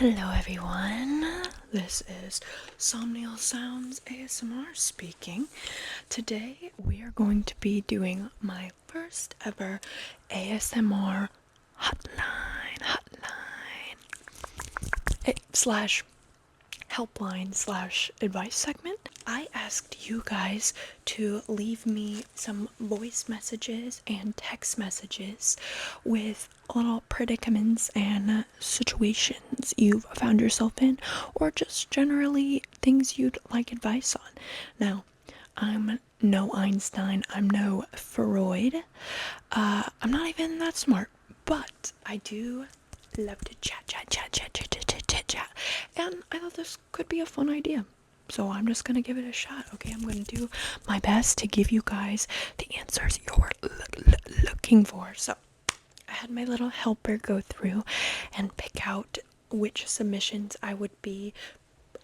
Hello everyone, this is Somnial Sounds ASMR speaking. Today we are going to be doing my first ever ASMR hotline slash helpline slash advice segment. I asked you guys to leave me some voice messages and text messages with little predicaments and situations you've found yourself in, or just generally things you'd like advice on. Now, I'm no Einstein, I'm no Freud, I'm not even that smart, but I do love to chat. And I thought this could be a fun idea. So I'm just gonna give it a shot, okay? I'm gonna do my best to give you guys the answers you're looking for. So I had my little helper go through and pick out which submissions I would be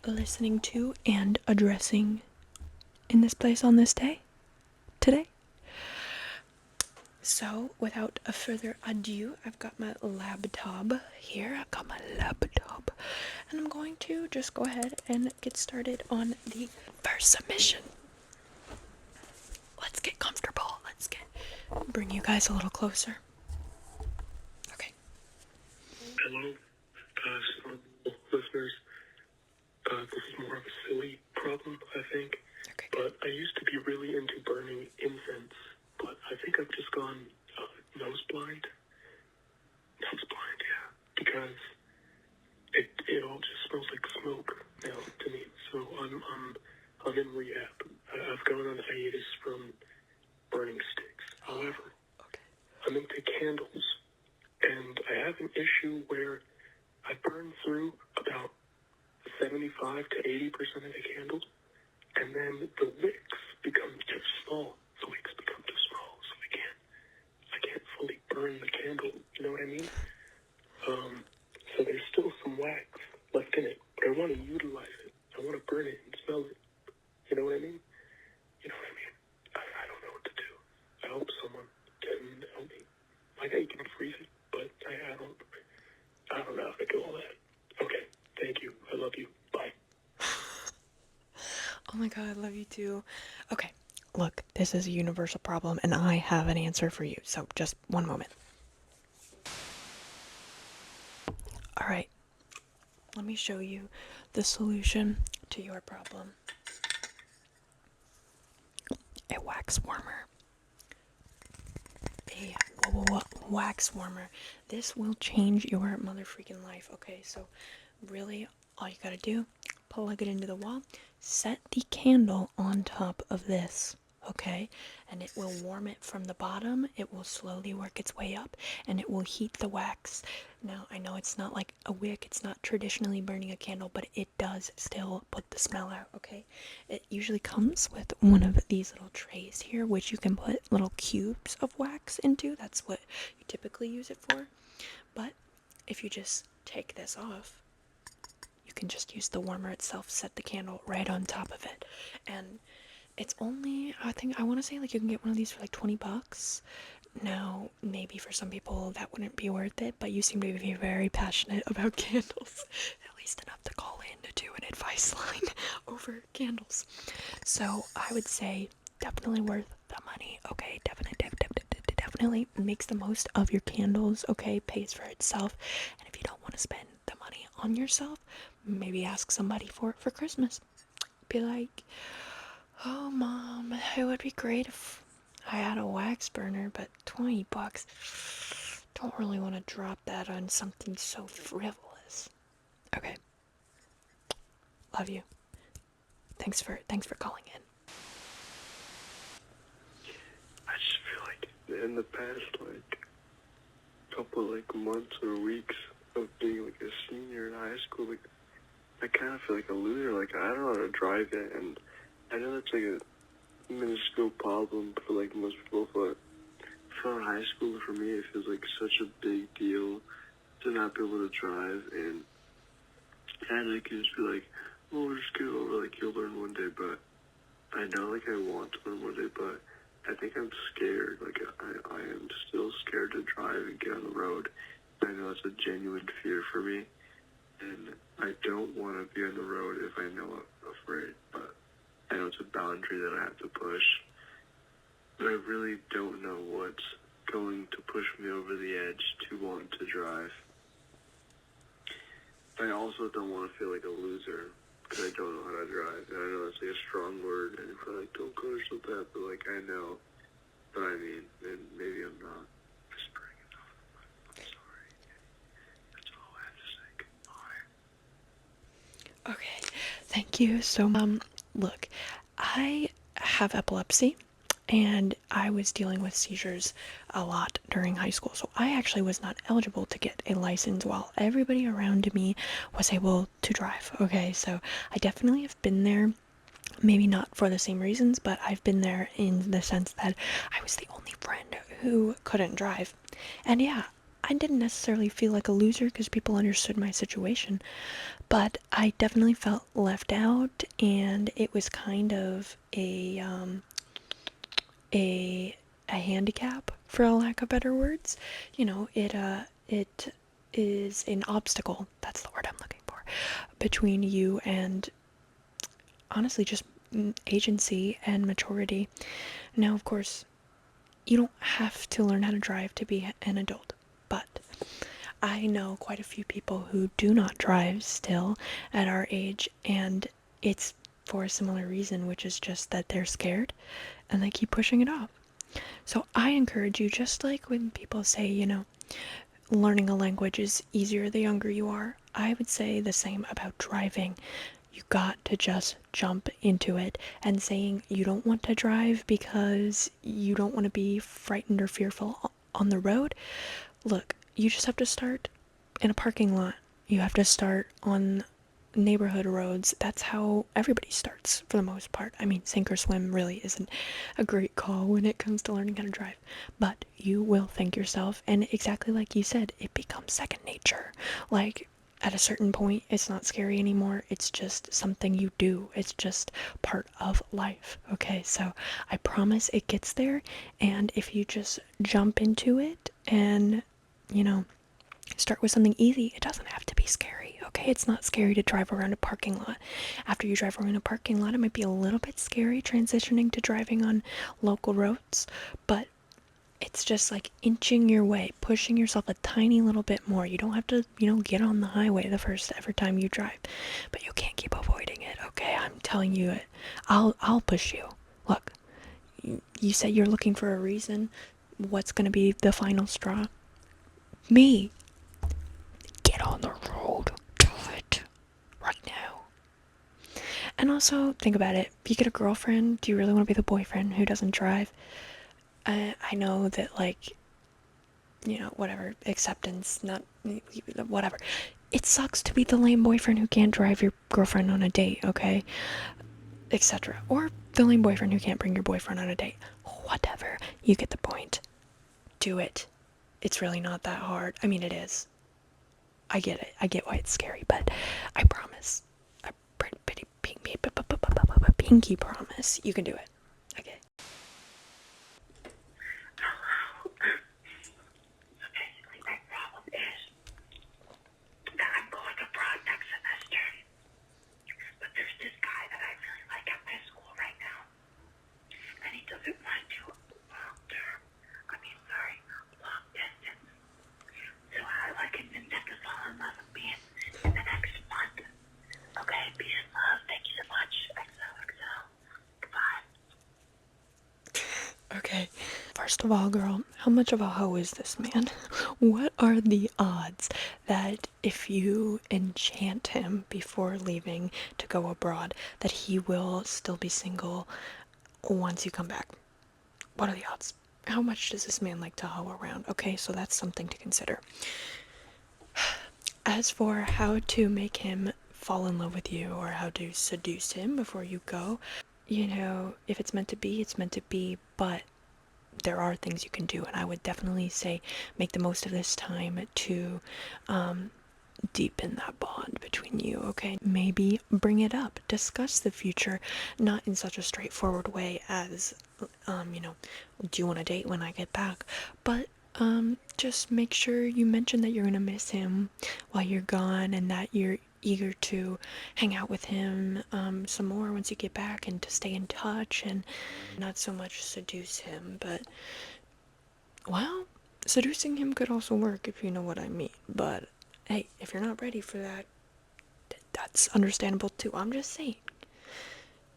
listening to and addressing in this place on this day, today. So, without a further ado, I've got my laptop here. And I'm going to just go ahead and get started on the first submission. Let's get comfortable. Bring you guys a little closer. Okay. Hello, listeners. This is more of a silly problem, I think. Okay. But I used to be really into burning incense, but I think I've just gone nose blind. Yeah, because it all just smells like smoke now to me. So I'm in rehab. I've gone on hiatus from burning sticks. However, I'm into candles, and I have an issue where I burn through about 75 to 80% of the candle, and then the wicks become too small. So I can't fully burn the candle. You know what I mean? So there's still some wax left in it, but I want to utilize it. I want to burn it and smell it. You know what I mean? I don't know what to do. I hope someone can help me. I know you can freeze it, but I don't know how to do all that. Okay, thank you. I love you. Bye. Oh my god, I love you too. Okay, look, this is a universal problem, and I have an answer for you, so just one moment. Alright, let me show you the solution to your problem. A wax warmer. A wax warmer. This will change your mother freaking life. Okay, so really all you gotta do, plug it into the wall, set the candle on top of this, okay, and it will warm it from the bottom. It will slowly work its way up, and it will heat the wax. Now I know it's not like a wick, it's not traditionally burning a candle, but it does still put the smell out, okay? It usually comes with one of these little trays here, which you can put little cubes of wax into. That's what you typically use it for. But if you just take this off, you can just use the warmer itself, set the candle right on top of it, and it's only, I want to say, like, you can get one of these for like $20. Now, maybe for some people that wouldn't be worth it, but you seem to be very passionate about candles, at least enough to call in to do an advice line over candles. So I would say definitely worth the money, okay? Definitely makes the most of your candles, okay? Pays for itself. And if you don't want to spend the money on yourself, maybe ask somebody for it for Christmas. Be like, oh mom, it would be great if I had a wax burner, but $20, don't really want to drop that on something so frivolous. Okay, love you. Thanks for calling in. I just feel like in the past, like, couple, like, months or weeks of being, like, a senior in high school, like, I kind of feel like a loser. Like, I don't know how to drive yet, and I know that's, like, a minuscule problem for, like, most people, but for high school, for me, it feels like such a big deal to not be able to drive, and I can just be like, oh, we'll just get over, like, you'll learn one day, but I know, like, I want to learn one day, but I think I'm scared. Like, I am still scared to drive and get on the road. I know it's a genuine fear for me. And I don't want to be on the road if I know I'm afraid, but I know it's a boundary that I have to push. But I really don't know what's going to push me over the edge to want to drive. I also don't want to feel like a loser because I don't know how to drive. And I know that's like a strong word, and it's like, don't go so bad, but like I know. But I mean, and maybe I'm not whispering enough. I'm sorry. That's all I have to say. Goodbye. Okay, thank you so much. Look, I have epilepsy and I was dealing with seizures a lot during high school. So I actually was not eligible to get a license while everybody around me was able to drive. Okay, so I definitely have been there. Maybe not for the same reasons, but I've been there in the sense that I was the only friend who couldn't drive. And yeah, I didn't necessarily feel like a loser because people understood my situation, but I definitely felt left out, and it was kind of a handicap, for a lack of better words. You know, it is an obstacle. That's the word I'm looking for, between you and honestly just agency and maturity. Now, of course, you don't have to learn how to drive to be an adult, but I know quite a few people who do not drive still at our age, and it's for a similar reason, which is just that they're scared and they keep pushing it off. So I encourage you, just like when people say, you know, learning a language is easier the younger you are, I would say the same about driving. You got to just jump into it, and saying you don't want to drive because you don't want to be frightened or fearful on the road. Look, you just have to start in a parking lot. You have to start on neighborhood roads. That's how everybody starts for the most part. I mean, sink or swim really isn't a great call when it comes to learning how to drive, but you will thank yourself, and exactly like you said, it becomes second nature. Like, at a certain point, it's not scary anymore. It's just something you do. It's just part of life. Okay, so I promise it gets there, and if you just jump into it and, you know, start with something easy, it doesn't have to be scary. Okay, it's not scary to drive around a parking lot. After you drive around a parking lot, it might be a little bit scary transitioning to driving on local roads, but it's just like inching your way, pushing yourself a tiny little bit more. You don't have to, get on the highway the first ever time you drive, but you can't keep avoiding it. Okay, I'm telling you it. I'll push you. Look, you said you're looking for a reason. What's gonna be the final straw? Me. Get on the road. Do it right now. And also, think about it. If you get a girlfriend, do you really want to be the boyfriend who doesn't drive? I know that, like, whatever, acceptance, not whatever. It sucks to be the lame boyfriend who can't drive your girlfriend on a date, okay? Etc. Or the lame boyfriend who can't bring your boyfriend on a date. Whatever. You get the point. Do it. It's really not that hard. I mean, it is. I get it. I get why it's scary, but I promise. I pinky promise you can do it. Okay. Hello. So basically my problem is that I'm going abroad next semester. But there's this guy that I really like at my school right now. And he doesn't want to long distance. So I like intend to fall in love with me in the next month. Okay, peace and love. Thank you so much. XOXO. Goodbye. Okay. First of all, girl, how much of a hoe is this man? What are the odds that if you enchant him before leaving to go abroad, that he will still be single once you come back? What are the odds? How much does this man like to hoe around? Okay, so that's something to consider. As for how to make him fall in love with you or how to seduce him before you go, if it's meant to be, it's meant to be, but there are things you can do, and I would definitely say make the most of this time to deepen that bond between you, okay? Maybe bring it up, discuss the future, not in such a straightforward way as, do you want to date when I get back? But just make sure you mention that you're gonna miss him while you're gone and that you're eager to hang out with him some more once you get back and to stay in touch and not so much seduce him, but well, seducing him could also work if you know what I mean. But hey, if you're not ready for that, that's understandable too. I'm just saying.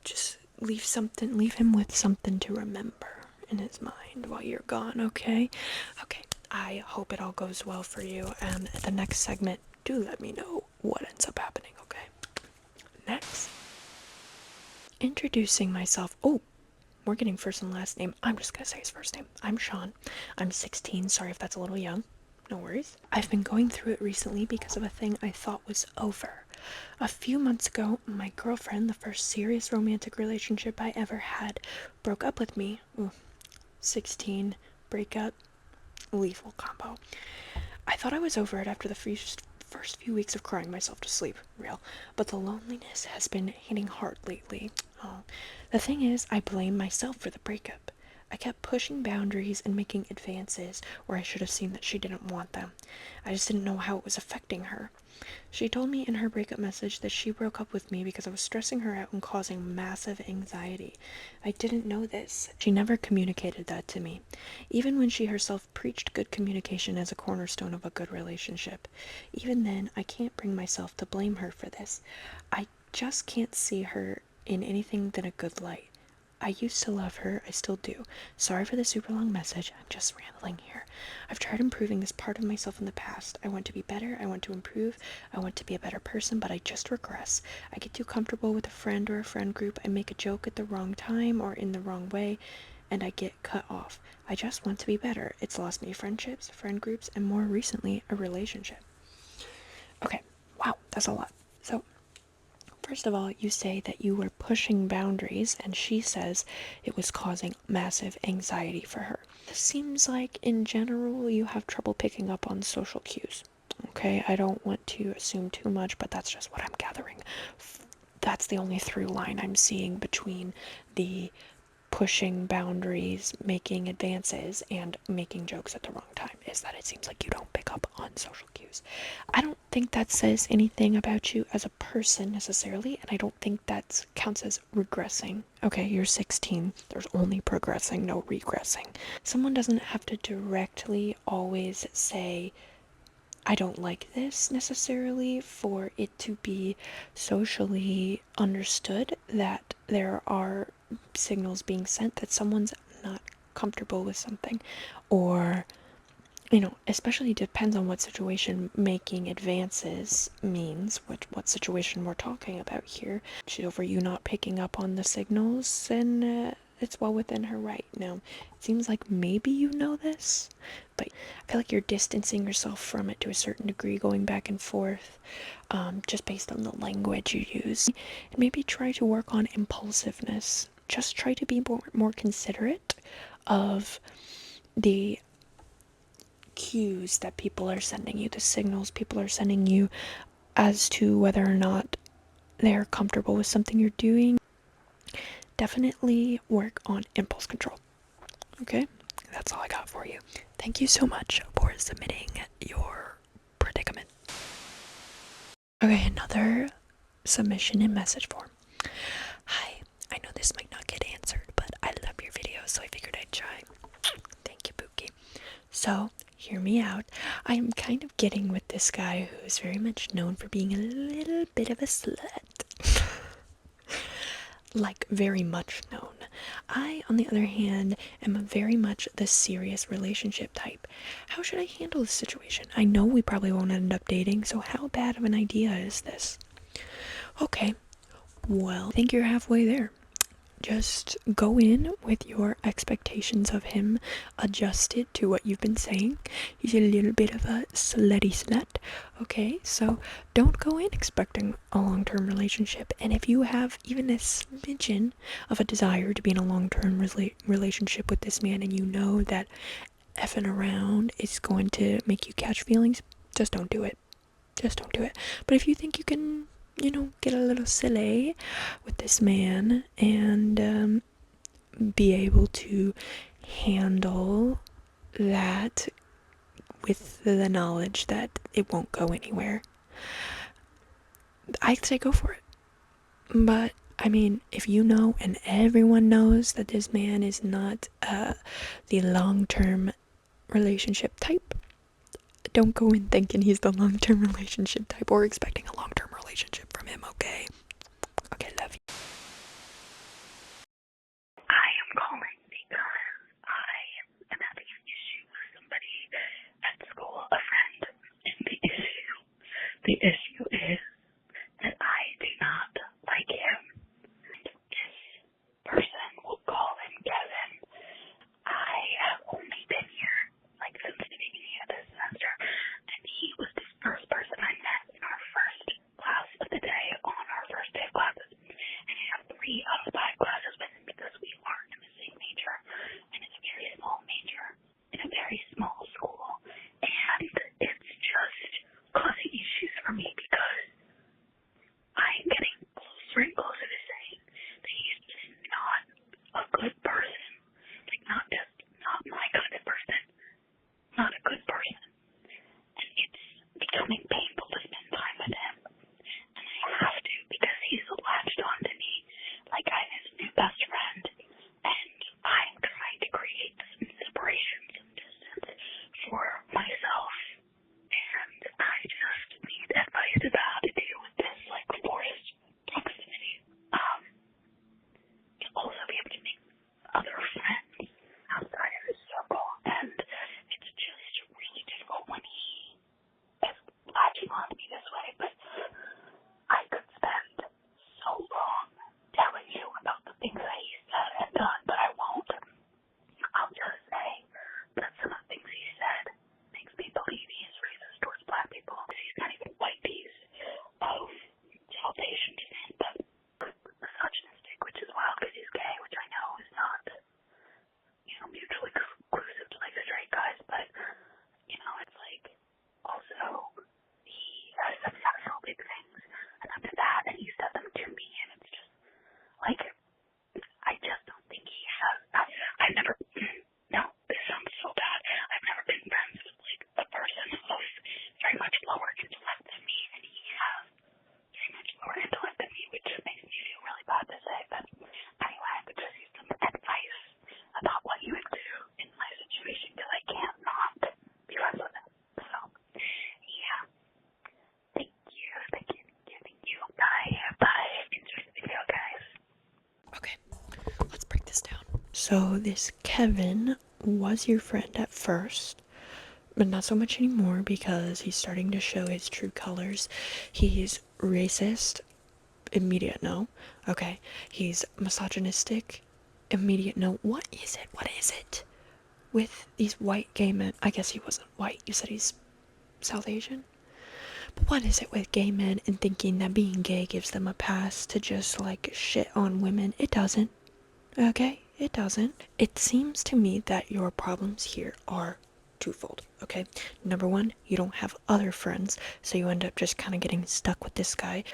Just leave him with something to remember in his mind while you're gone, okay? Okay, I hope it all goes well for you, and the next segment, do let me know what ends up happening, okay? Next, introducing myself. Oh, we're getting first and last name. I'm just gonna say his first name. I'm Sean. I'm 16. Sorry if that's a little young. No worries. I've been going through it recently because of a thing I thought was over. A few months ago, my girlfriend, the first serious romantic relationship I ever had, broke up with me. Ooh, 16, breakup, lethal combo. I thought I was over it after the first few weeks of crying myself to sleep, real, but the loneliness has been hitting hard lately. Oh, the thing is, I blame myself for the breakup. I kept pushing boundaries and making advances where I should have seen that she didn't want them. I just didn't know how it was affecting her. She told me in her breakup message that she broke up with me because I was stressing her out and causing massive anxiety. I didn't know this. She never communicated that to me, even when she herself preached good communication as a cornerstone of a good relationship. Even then, I can't bring myself to blame her for this. I just can't see her in anything than a good light. I used to love her, I still do. Sorry for the super long message, I'm just rambling here. I've tried improving this part of myself in the past. I want to be better, I want to improve, I want to be a better person, but I just regress. I get too comfortable with a friend or a friend group, I make a joke at the wrong time or in the wrong way, and I get cut off. I just want to be better. It's lost me friendships, friend groups, and more recently, a relationship. Okay, wow, that's a lot. So, first of all, you say that you were pushing boundaries, and she says it was causing massive anxiety for her. This seems like, in general, you have trouble picking up on social cues. Okay, I don't want to assume too much, but that's just what I'm gathering. That's the only through line I'm seeing between the pushing boundaries, making advances, and making jokes at the wrong time, is that it seems like you don't pick up on social cues. I don't think that says anything about you as a person necessarily, and I don't think that counts as regressing. Okay, you're 16, there's only progressing, no regressing. Someone doesn't have to directly always say, I don't like this necessarily for it to be socially understood that there are signals being sent that someone's not comfortable with something, or especially depends on what situation making advances means, what situation we're talking about here. Over you not picking up on the signals, and it's well within her right. Now, it seems like maybe you know this, but I feel like you're distancing yourself from it to a certain degree, going back and forth, just based on the language you use. And maybe try to work on impulsiveness. Just try to be more considerate of the cues that people are sending you, the signals people are sending you as to whether or not they're comfortable with something you're doing. Definitely work on impulse control. Okay? That's all I got for you. Thank you so much for submitting your predicament. Okay, another submission in message form. Hi, I know this might not get answered, but I love your videos, so I figured I'd try. Thank you, Pookie. So, hear me out. I am kind of getting with this guy who is very much known for being a little bit of a slut. Like, very much known. I, on the other hand, am very much the serious relationship type. How should I handle this situation? I know we probably won't end up dating, so how bad of an idea is this? Okay, well, I think you're halfway there. Just go in with your expectations of him adjusted to what you've been saying. He's a little bit of a slutty slut. Okay, so don't go in expecting a long-term relationship. And if you have even a smidgen of a desire to be in a long-term relationship with this man, and you know that effing around is going to make you catch feelings, just don't do it. Just don't do it. But if you think you can, get a little silly with this man and be able to handle that with the knowledge that it won't go anywhere, I'd say go for it. But I mean, if you know and everyone knows that this man is not the long-term relationship type, don't go in thinking he's the long-term relationship type or expecting a long-term relationship from him, okay? Okay, love you. I am calling because I am having an issue with somebody at school, a friend, and the issue is that I do not like him. This person will call him Kevin. I have only been here like since the beginning of this semester, and he was the first person I met in our first class of the day on our first day of classes. And I have 3 out of 5 classes with him because we are in the same major, and it's a very small major in a very small school, and it's just causing issues for me because I'm getting closer and closer to saying that he's just not a good person. Like, not my kind of person. Not a good person. And it's becoming painful to spend time with him. And I have to because he's latched on to me like I'm his new best friend. And I'm trying to create some separation, some distance for myself. And I just need advice about how to deal with this, like, forced proximity. To also be able to make other friends outside of his circle. And it's just really difficult when he is latching on to me this way. But I could spend so long telling you about the things that he said and done, but I won't. I'll just say that some of the things he said makes me believe he is racist towards black people. He's not even white piece of South Asian descent, but misogynistic, which is wild because he's gay, which I know is not, mutually exclusive to like straight guys, but it's like also he has some xenophobic things, and up to that, and he said them to me, and it's just like I just don't think he has. I've never. No, this sounds so bad. I've never been friends with like a person of very much lower intellect than me, and he has very much lower intellect than me, which just makes me feel really bad to say. But anyway, I could just use some advice about what you would do in my situation because I can't not be friends with him. So, yeah. Thank you. Bye. Enjoy the video, guys. Okay, let's break this down. So this Kevin was your friend at first, but not so much anymore because he's starting to show his true colors. He's racist, immediate no. Okay, he's misogynistic, immediate no. What is it? With these white gay men, I guess he wasn't white, you said he's South Asian? But what is it with gay men and thinking that being gay gives them a pass to just like shit on women? It doesn't. Okay? It doesn't. It seems to me that your problems here are twofold, okay? Number one, you don't have other friends, so you end up just kind of getting stuck with this guy.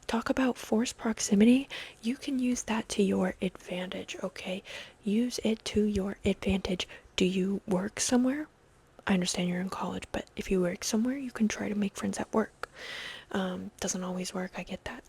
Talk about forced proximity. You can use that to your advantage, okay? Use it to your advantage. Do you work somewhere? I understand you're in college, but if you work somewhere, you can try to make friends at work. Doesn't always work, I get that.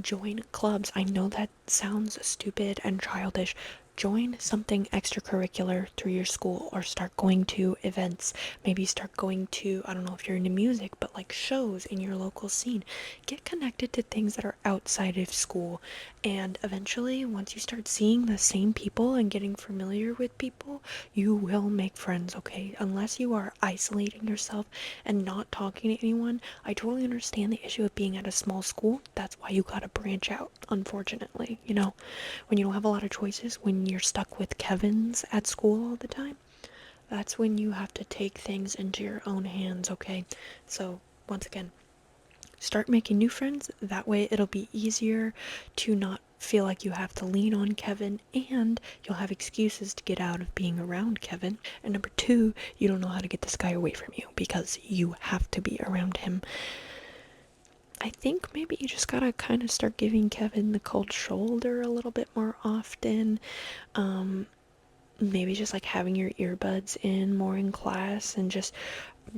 Join clubs. I know that sounds stupid and childish. Join something extracurricular through your school or start going to events. Maybe start going to, I don't know if you're into music, but like shows in your local scene. Get connected to things that are outside of school. And eventually, once you start seeing the same people and getting familiar with people, you will make friends, okay? Unless you are isolating yourself and not talking to anyone, I totally understand the issue of being at a small school. That's why you gotta branch out, unfortunately. When you don't have a lot of choices, when you're stuck with Kevins at school all the time, that's when you have to take things into your own hands, okay? So, once again, start making new friends. That way it'll be easier to not feel like you have to lean on Kevin, and you'll have excuses to get out of being around Kevin. And number two, you don't know how to get this guy away from you because you have to be around him. I think maybe you just gotta kind of start giving Kevin the cold shoulder a little bit more often. Maybe just like having your earbuds in more in class and just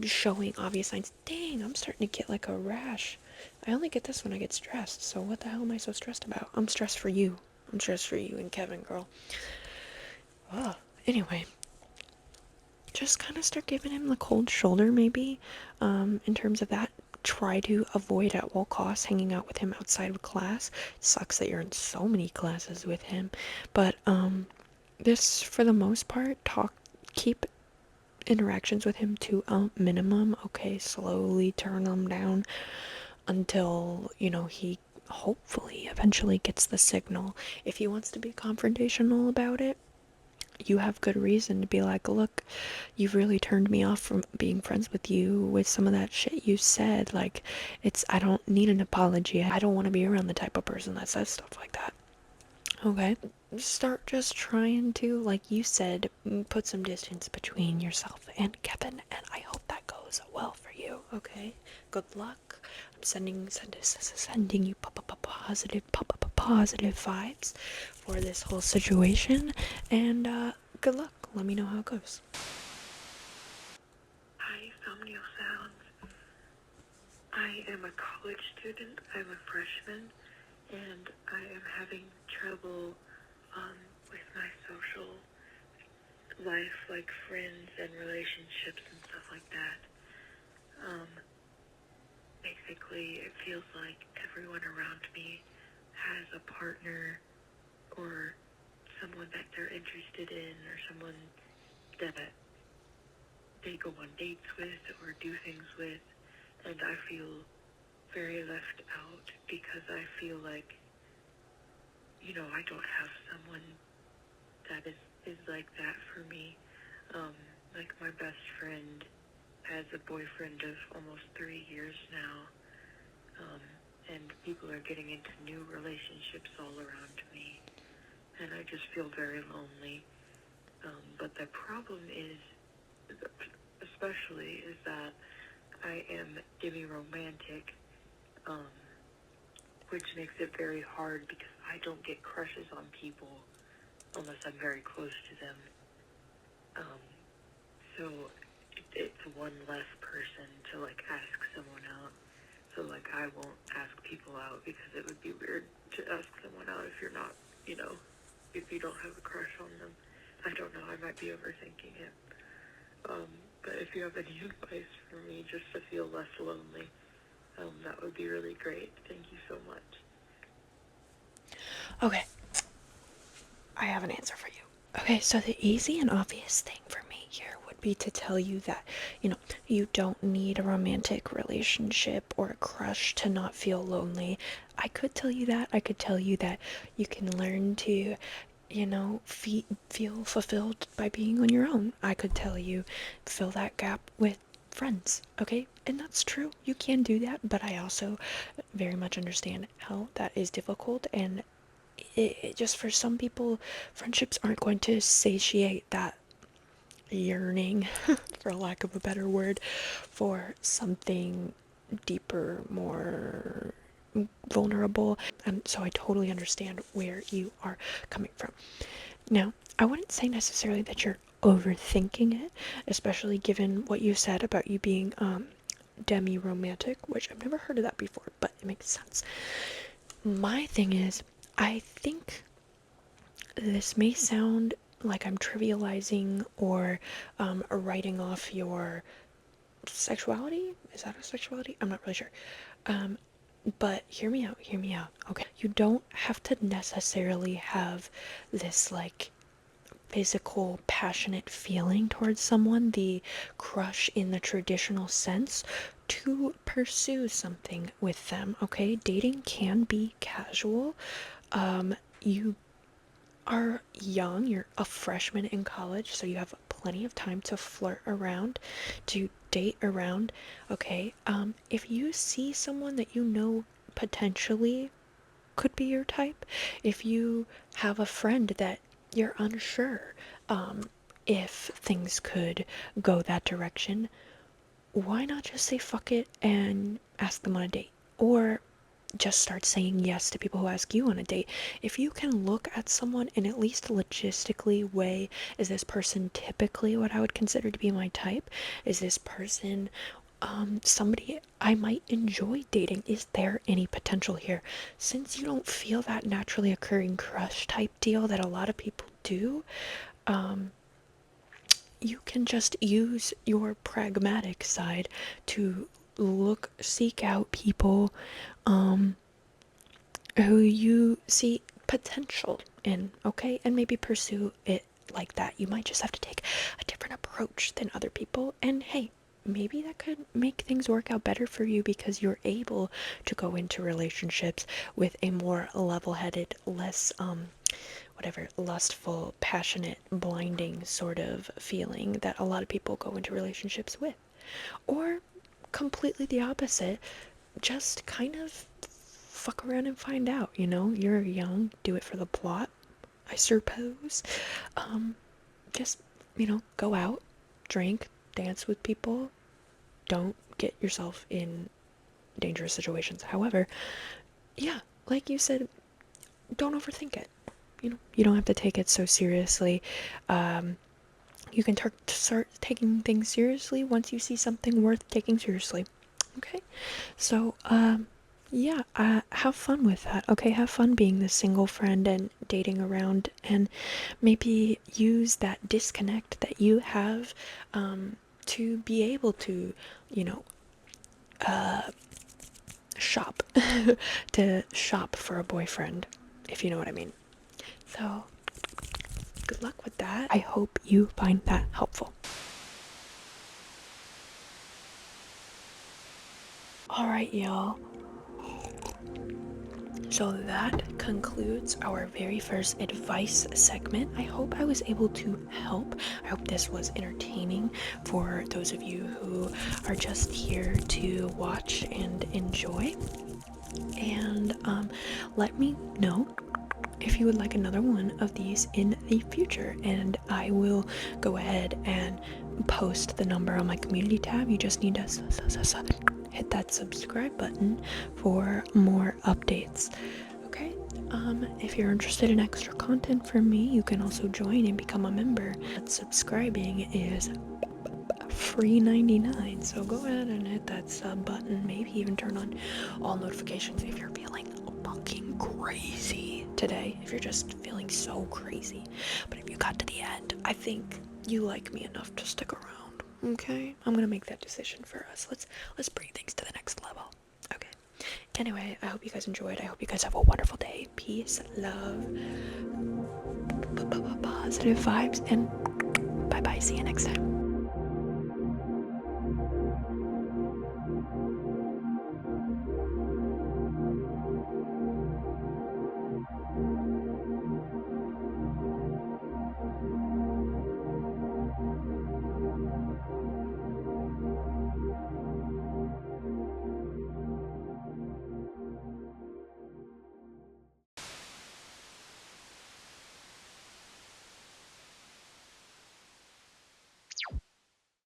showing obvious signs. Dang, I'm starting to get like a rash. I only get this when I get stressed, so what the hell am I so stressed about? I'm stressed for you. I'm stressed for you and Kevin, girl. Oh, anyway, just kind of start giving him the cold shoulder, maybe, in terms of that. Try to avoid at all costs hanging out with him outside of class. Sucks that you're in so many classes with him, but this, for the most part, keep interactions with him to a minimum. Okay, slowly turn them down until, he hopefully eventually gets the signal. If he wants to be confrontational about it, you have good reason to be like, look, you've really turned me off from being friends with you with some of that shit you said. Like, I don't need an apology. I don't want to be around the type of person that says stuff like that. Okay? Start just trying to, like you said, put some distance between yourself and Kevin, and I hope that goes well for you, okay? Good luck. I'm sending you positive vibes for this whole situation, and good luck. Let me know how it goes. Hi, Thumbnail Sounds. I am a college student. I'm a freshman, and I am having trouble with my social life, like friends and relationships and stuff like that. Basically, it feels like everyone around me has a partner or someone that they're interested in or someone that they go on dates with or do things with, and I feel very left out because I feel like, I don't have someone that is like that for me. Like my best friend has a boyfriend of almost 3 years now, and people are getting into new relationships all around me, and I just feel very lonely. But the problem is, especially, is that I am demi-romantic, which makes it very hard because I don't get crushes on people unless I'm very close to them. So it's one less person to like ask someone out. So like I won't ask people out because it would be weird to ask someone out if you're not, if you don't have a crush on them. I don't know, I might be overthinking it. But if you have any advice for me just to feel less lonely, that would be really great. Thank you so much. Okay, I have an answer for you. Okay, so the easy and obvious thing for me here would be to tell you that, you don't need a romantic relationship or a crush to not feel lonely. I could tell you that. I could tell you that you can learn to, feel fulfilled by being on your own. I could tell you, fill that gap with friends, okay? And that's true. You can do that, but I also very much understand how that is difficult, and it just, for some people, friendships aren't going to satiate that yearning, for lack of a better word, for something deeper, more vulnerable. And so I totally understand where you are coming from. Now, I wouldn't say necessarily that you're overthinking it, especially given what you said about you being demi-romantic, which I've never heard of that before, but it makes sense. My thing is, I think this may sound like I'm trivializing or writing off your sexuality. Is that a sexuality? I'm not really sure. But hear me out, okay? You don't have to necessarily have this, like, physical, passionate feeling towards someone, the crush in the traditional sense, to pursue something with them, okay? Dating can be casual. You are young, you're a freshman in college, so you have plenty of time to flirt around, to date around, okay? If you see someone that you know potentially could be your type, if you have a friend that you're unsure if things could go that direction, why not just say fuck it and ask them on a date? Or just start saying yes to people who ask you on a date. If you can look at someone and at least logistically weigh, is this person typically what I would consider to be my type? Is this person somebody I might enjoy dating? Is there any potential here? Since you don't feel that naturally occurring crush type deal that a lot of people do, you can just use your pragmatic side to seek out people who you see potential in, okay? And maybe pursue it like that. You might just have to take a different approach than other people. And hey, maybe that could make things work out better for you because you're able to go into relationships with a more level-headed, less whatever, lustful, passionate, blinding sort of feeling that a lot of people go into relationships with. Or completely the opposite, just kind of fuck around and find out, you know? You're young, do it for the plot, I suppose. Just, go out, drink, dance with people. Don't get yourself in dangerous situations. However, yeah, like you said, don't overthink it. You don't have to take it so seriously. You can start taking things seriously once you see something worth taking seriously. Okay? So, yeah, have fun with that. Okay, have fun being the single friend and dating around, and maybe use that disconnect that you have to be able to, you know, shop, to shop for a boyfriend, if you know what I mean. So, good luck with that. I hope you find that helpful. Alright, y'all. So that concludes our very first advice segment. I hope I was able to help. I hope this was entertaining for those of you who are just here to watch and enjoy. And let me know if you would like another one of these in the future, and I will go ahead and post the number on my community tab. You just need to hit that subscribe button for more updates. Okay, if you're interested in extra content from me, you can also join and become a member. Subscribing is free 99, so go ahead and hit that sub button. Maybe even turn on all notifications if you're feeling fucking crazy today, if you're just feeling so crazy. But if you got to the end, I think you like me enough to stick around. Okay, I'm gonna make that decision for us. Let's bring things to the next level. Okay, anyway, I hope you guys enjoyed. I hope you guys have a wonderful day. Peace, love, positive vibes, and bye bye. See you next time.